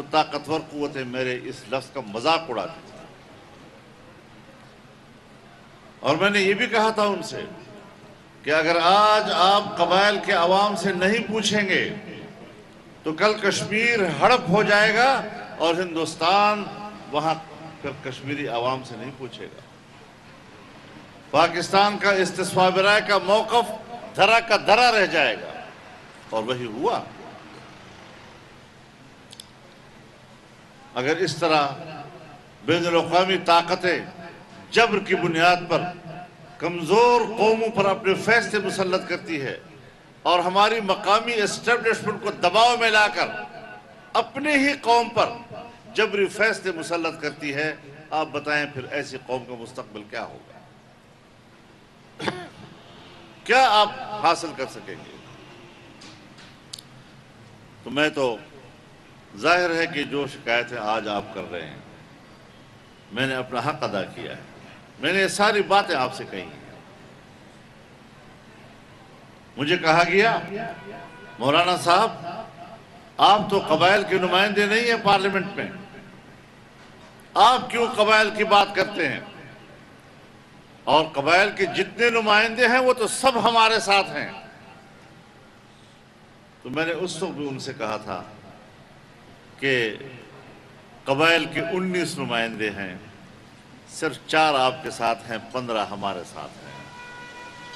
تو طاقتور قوتیں میرے اس لفظ کا مذاق اڑاتی تھی، اور میں نے یہ بھی کہا تھا ان سے کہ اگر آج آپ قبائل کے عوام سے نہیں پوچھیں گے تو کل کشمیر ہڑپ ہو جائے گا، اور ہندوستان وہاں پھر کشمیری عوام سے نہیں پوچھے گا۔ پاکستان کا استصواب رائے کا موقف دھرا کا دھرا رہ جائے گا، اور وہی ہوا۔ اگر اس طرح بین الاقوامی طاقتیں جبر کی بنیاد پر کمزور قوموں پر اپنے فیصلے مسلط کرتی ہے اور ہماری مقامی اسٹیبلشمنٹ کو دباؤ میں لا کر اپنے ہی قوم پر جبری فیصلے مسلط کرتی ہے، آپ بتائیں پھر ایسی قوم کا مستقبل کیا ہوگا؟ کیا آپ حاصل کر سکیں گے؟ تو میں تو ظاہر ہے کہ جو شکایتیں آج آپ کر رہے ہیں، میں نے اپنا حق ادا کیا ہے، میں نے یہ ساری باتیں آپ سے کہی ہیں۔ مجھے کہا گیا مولانا صاحب آپ تو قبائل کے نمائندے نہیں ہیں پارلیمنٹ میں، آپ کیوں قبائل کی بات کرتے ہیں؟ اور قبائل کے جتنے نمائندے ہیں وہ تو سب ہمارے ساتھ ہیں۔ تو میں نے اس وقت بھی ان سے کہا تھا کہ قبائل کے 19 نمائندے ہیں، صرف 4 آپ کے ساتھ ہیں، 15 ہمارے ساتھ ہیں،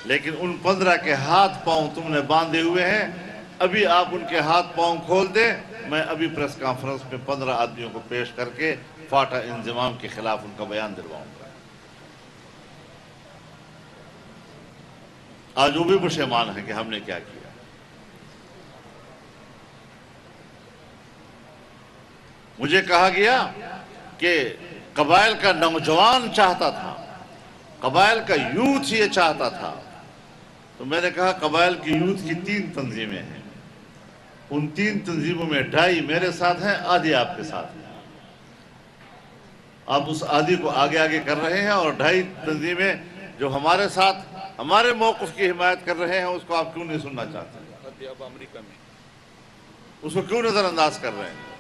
لیکن ان 15 کے ہاتھ پاؤں تم نے باندھے ہوئے ہیں۔ ابھی آپ ان کے ہاتھ پاؤں کھول دیں، میں ابھی پریس کانفرنس میں 15 آدمیوں کو پیش کر کے فاٹا انضمام کے خلاف ان کا بیان دلواؤں گا۔ آج وہ بھی پشیمان ہیں کہ ہم نے کیا کیا۔ مجھے کہا گیا کہ قبائل کا نوجوان چاہتا تھا، قبائل کا یوتھ یہ چاہتا تھا۔ تو میں نے کہا قبائل کی یوتھ کی 3 تنظیمیں ہیں، ان 3 تنظیموں میں 2.5 میرے ساتھ ہیں، آدھی آپ کے ساتھ ہیں۔ آپ اس آدھی کو آگے آگے کر رہے ہیں، اور 2.5 تنظیمیں جو ہمارے ساتھ ہمارے موقف کی حمایت کر رہے ہیں، اس کو آپ کیوں نہیں سننا چاہتے؟ اب امریکہ میں اس کو کیوں نظر انداز کر رہے ہیں؟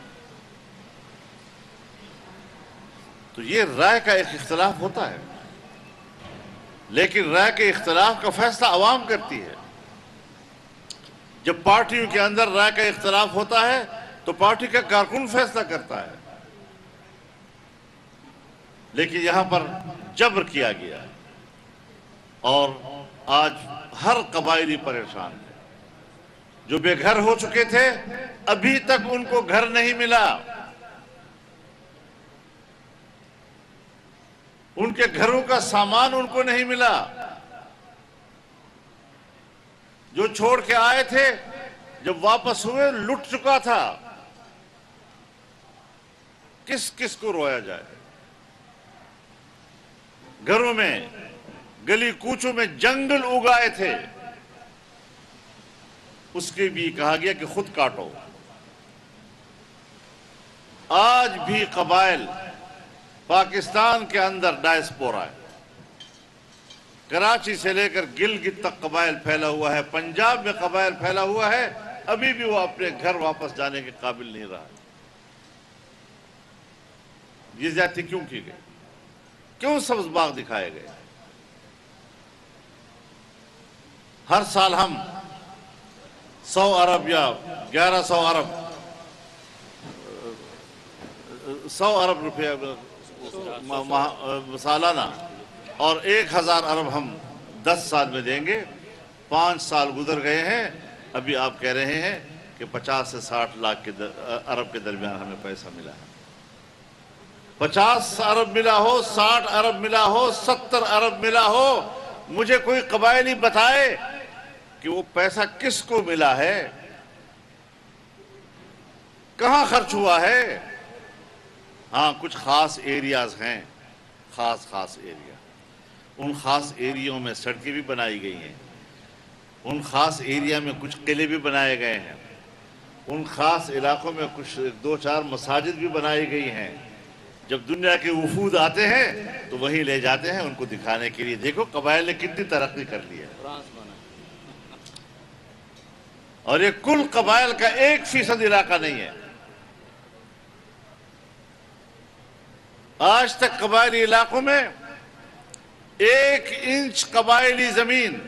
تو یہ رائے کا ایک اختلاف ہوتا ہے، لیکن رائے کے اختلاف کا فیصلہ عوام کرتی ہے۔ جب پارٹیوں کے اندر رائے کا اختلاف ہوتا ہے تو پارٹی کا کارکن فیصلہ کرتا ہے، لیکن یہاں پر جبر کیا گیا، اور آج ہر قبائلی پریشان ہے۔ جو بے گھر ہو چکے تھے ابھی تک ان کو گھر نہیں ملا، ان کے گھروں کا سامان ان کو نہیں ملا۔ جو چھوڑ کے آئے تھے جب واپس ہوئے لٹ چکا تھا۔ کس کس کو رویا جائے؟ گھروں میں گلی کوچوں میں جنگل اگائے تھے، اس کے بھی کہا گیا کہ خود کاٹو۔ آج بھی قبائل پاکستان کے اندر ڈائسپورا ہے، کراچی سے لے کر گلگت تک قبائل پھیلا ہوا ہے، پنجاب میں قبائل پھیلا ہوا ہے، ابھی بھی وہ اپنے گھر واپس جانے کے قابل نہیں رہا۔ یہ زیادتی کیوں کی گئی؟ کیوں سبز باغ دکھائے گئے؟ ہر سال ہم 100 ارب یا 1100 ارب 100 ارب روپے سالانہ اور 1000 ارب ہم 10 سال میں دیں گے۔ 5 سال گزر گئے ہیں، ابھی آپ کہہ رہے ہیں کہ 50 سے 60 لاکھ ارب کے درمیان ہمیں پیسہ ملا ہے۔ 50 ارب ملا ہو، 60 ارب ملا ہو، 70 ارب ملا ہو، مجھے کوئی قبائلی بتائے کہ وہ پیسہ کس کو ملا ہے، کہاں خرچ ہوا ہے۔ ہاں کچھ خاص ایریاز ہیں، خاص ایریا، ان خاص ایریوں میں سڑکیں بھی بنائی گئی ہیں، ان خاص ایریا میں کچھ قلعے بھی بنائے گئے ہیں، ان خاص علاقوں میں کچھ 2-4 مساجد بھی بنائی گئی ہیں۔ جب دنیا کے وفود آتے ہیں تو وہیں لے جاتے ہیں ان کو دکھانے کے لیے، دیکھو قبائل نے کتنی ترقی کر لی ہے۔ اور یہ کل قبائل کا 1% علاقہ نہیں ہے، آج تک قبائلی علاقوں میں 1 انچ قبائلی زمین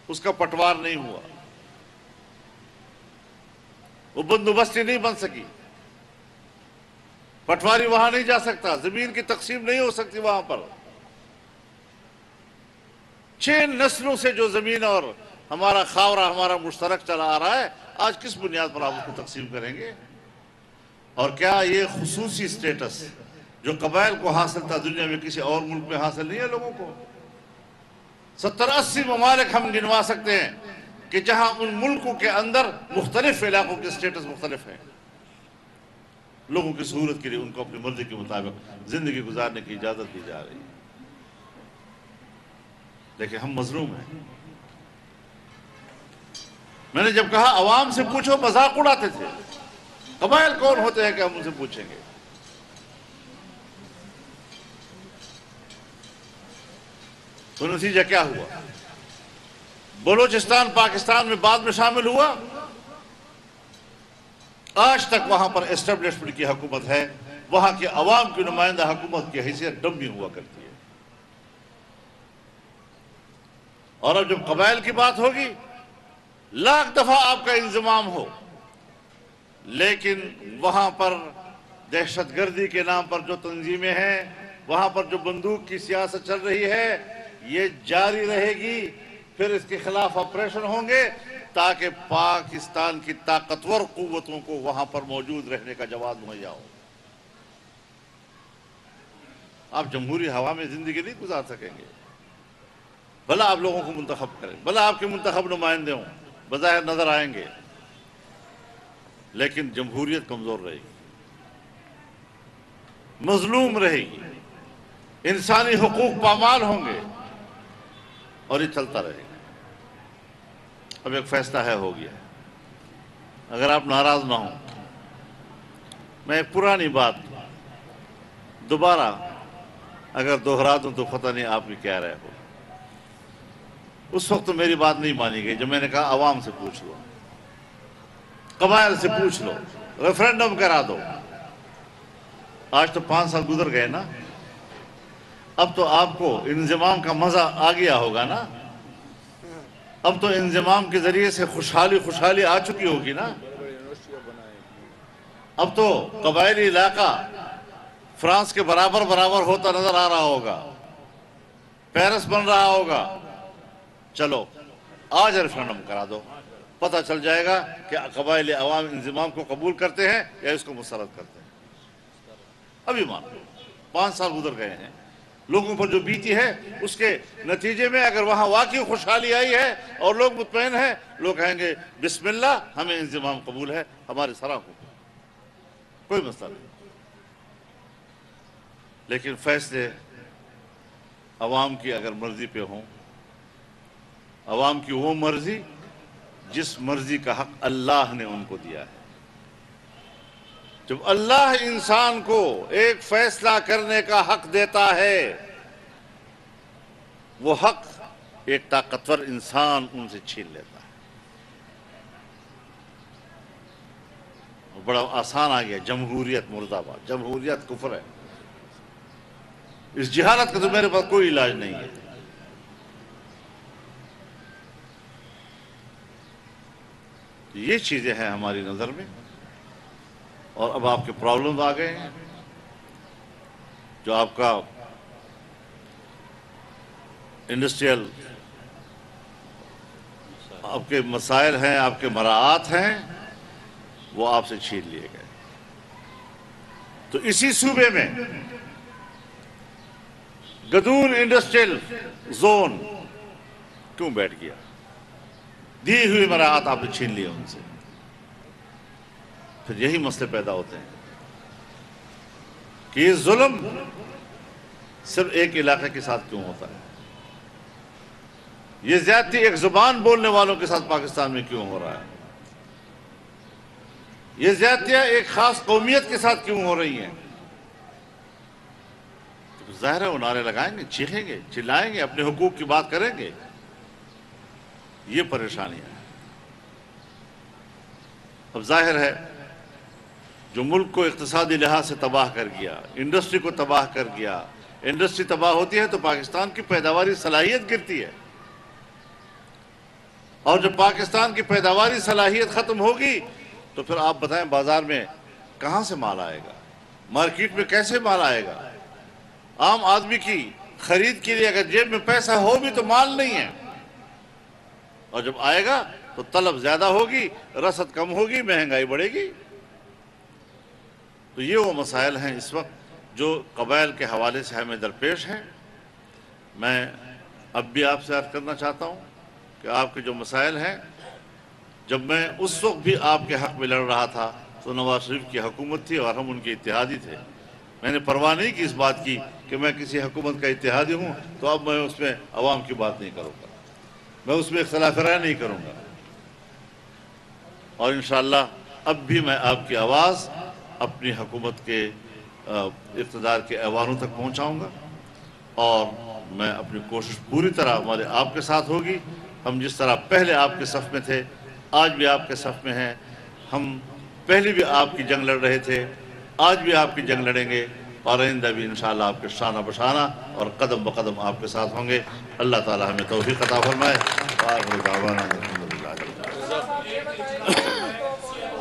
اس کا پٹوار نہیں ہوا، وہ بندوبستی نہیں بن سکی، پٹواری وہاں نہیں جا سکتا، زمین کی تقسیم نہیں ہو سکتی وہاں پر۔ 6 نسلوں سے جو زمین اور ہمارا خاورہ ہمارا مشترک چلا آ رہا ہے، آج کس بنیاد پر آپ اس کو تقسیم کریں گے؟ اور کیا یہ خصوصی سٹیٹس جو قبائل کو حاصل تھا دنیا میں کسی اور ملک میں حاصل نہیں ہے لوگوں کو؟ 70-80 ممالک ہم گنوا سکتے ہیں کہ جہاں ان ملکوں کے اندر مختلف علاقوں کے سٹیٹس مختلف ہیں، لوگوں کی سہولت کے لیے ان کو اپنی مرضی کے مطابق زندگی گزارنے کی اجازت دی جا رہی ہے، لیکن ہم مظلوم ہیں۔ میں نے جب کہا عوام سے پوچھو، مذاق اڑاتے تھے، قبائل کون ہوتے ہیں کہ ہم ان سے پوچھیں گے؟ تو نتیجہ کیا ہوا؟ بلوچستان پاکستان میں بعد میں شامل ہوا، آج تک وہاں پر اسٹیبلشمنٹ کی حکومت ہے، وہاں کے عوام کی نمائندہ حکومت کی حیثیت ڈمی ہوا کرتی ہے۔ اور اب جب قبائل کی بات ہوگی، لاکھ دفعہ آپ کا انضمام ہو، لیکن وہاں پر دہشت گردی کے نام پر جو تنظیمیں ہیں، وہاں پر جو بندوق کی سیاست چل رہی ہے، یہ جاری رہے گی، پھر اس کے خلاف آپریشن ہوں گے تاکہ پاکستان کی طاقتور قوتوں کو وہاں پر موجود رہنے کا جواز مہیا ہو۔ آپ جمہوری ہوا میں زندگی نہیں گزار سکیں گے، بھلا آپ لوگوں کو منتخب کریں، بھلا آپ کے منتخب نمائندے ہوں، بظاہر نظر آئیں گے، لیکن جمہوریت کمزور رہے گی، مظلوم رہے گی، انسانی حقوق پامال ہوں گے، اور یہ چلتا رہے گا۔ اب ایک فیصلہ ہو گیا، اگر آپ ناراض نہ ہوں، میں ایک پرانی بات دوبارہ اگر دوہرا دوں تو پتہ نہیں آپ بھی کہہ رہے ہو۔ اس وقت تو میری بات نہیں مانی گئی جب میں نے کہا عوام سے پوچھ لو، قبائل سے پوچھ لو، ریفرینڈم کرا دو۔ آج تو 5 سال گزر گئے نا، اب تو آپ کو انضمام کا مزہ آ گیا ہوگا نا، اب تو انضمام کے ذریعے سے خوشحالی آ چکی ہوگی نا، اب تو قبائلی علاقہ فرانس کے برابر ہوتا نظر آ رہا ہوگا، پیرس بن رہا ہوگا۔ چلو آج ریفرینڈم کرا دو، پتہ چل جائے گا کہ قبائلی عوام انضمام کو قبول کرتے ہیں یا اس کو مسرت کرتے ہیں۔ ابھی مانو 5 سال گزر گئے ہیں، لوگوں پر جو بیتی ہے اس کے نتیجے میں اگر وہاں واقعی خوشحالی آئی ہے اور لوگ مطمئن ہیں، لوگ کہیں گے بسم اللہ، ہمیں انضمام قبول ہے، ہمارے سراہوں کو کوئی مسئلہ نہیں۔ لیکن فیصلے عوام کی اگر مرضی پہ ہوں، عوام کی وہ مرضی جس مرضی کا حق اللہ نے ان کو دیا ہے، جب اللہ انسان کو ایک فیصلہ کرنے کا حق دیتا ہے، وہ حق ایک طاقتور انسان ان سے چھین لیتا ہے۔ بڑا آسان آ گیا، جمہوریت مرد آباد، جمہوریت کفر ہے، اس جہالت کا تو میرے پاس کوئی علاج نہیں ہے۔ یہ چیزیں ہیں ہماری نظر میں، اور اب آپ کے پرابلمز آ گئے ہیں، جو آپ کا انڈسٹریل آپ کے مسائل ہیں، آپ کے مراعات ہیں، وہ آپ سے چھین لیے گئے۔ تو اسی صوبے میں گدون انڈسٹریل زون کیوں بیٹھ گیا؟ دی ہوئی مراعات آپ نے چھین لیے ان سے۔ پھر یہی مسئلے پیدا ہوتے ہیں کہ یہ ظلم صرف ایک علاقے کے ساتھ کیوں ہوتا ہے، یہ زیادتی ایک زبان بولنے والوں کے ساتھ پاکستان میں کیوں ہو رہا ہے، یہ زیادتیاں ایک خاص قومیت کے ساتھ کیوں ہو رہی ہیں؟ تو ظاہر ہے وہ نعرے لگائیں گے، چیخیں گے، چلائیں گے، اپنے حقوق کی بات کریں گے۔ یہ پریشانیاں ہیں۔ اب ظاہر ہے جو ملک کو اقتصادی لحاظ سے تباہ کر گیا، انڈسٹری کو تباہ کر گیا، انڈسٹری تباہ ہوتی ہے تو پاکستان کی پیداواری صلاحیت گرتی ہے، اور جب پاکستان کی پیداواری صلاحیت ختم ہوگی تو پھر آپ بتائیں بازار میں کہاں سے مال آئے گا، مارکیٹ میں کیسے مال آئے گا؟ عام آدمی کی خرید کے لیے اگر جیب میں پیسہ ہو بھی تو مال نہیں ہے، اور جب آئے گا تو طلب زیادہ ہوگی، رسد کم ہوگی، مہنگائی بڑھے گی۔ تو یہ وہ مسائل ہیں اس وقت جو قبائل کے حوالے سے ہمیں درپیش ہیں۔ میں اب بھی آپ سے عرض کرنا چاہتا ہوں کہ آپ کے جو مسائل ہیں، جب میں اس وقت بھی آپ کے حق میں لڑ رہا تھا تو نواز شریف کی حکومت تھی اور ہم ان کے اتحادی تھے، میں نے پرواہ نہیں کی اس بات کی کہ میں کسی حکومت کا اتحادی ہوں تو اب میں اس میں عوام کی بات نہیں کروں گا، میں اس میں اختلاف رائے نہیں کروں گا، اور انشاءاللہ اب بھی میں آپ کی آواز اپنی حکومت کے اقتدار کے ایوانوں تک پہنچاؤں گا، اور میں اپنی کوشش پوری طرح ہمارے آپ کے ساتھ ہوگی۔ ہم جس طرح پہلے آپ کے صف میں تھے، آج بھی آپ کے صف میں ہیں، ہم پہلے بھی آپ کی جنگ لڑ رہے تھے، آج بھی آپ کی جنگ لڑیں گے، اور آئندہ بھی انشاءاللہ آپ کے شانہ بشانہ اور قدم بقدم آپ کے ساتھ ہوں گے۔ اللہ تعالی ہمیں توفیق عطا فرمائے۔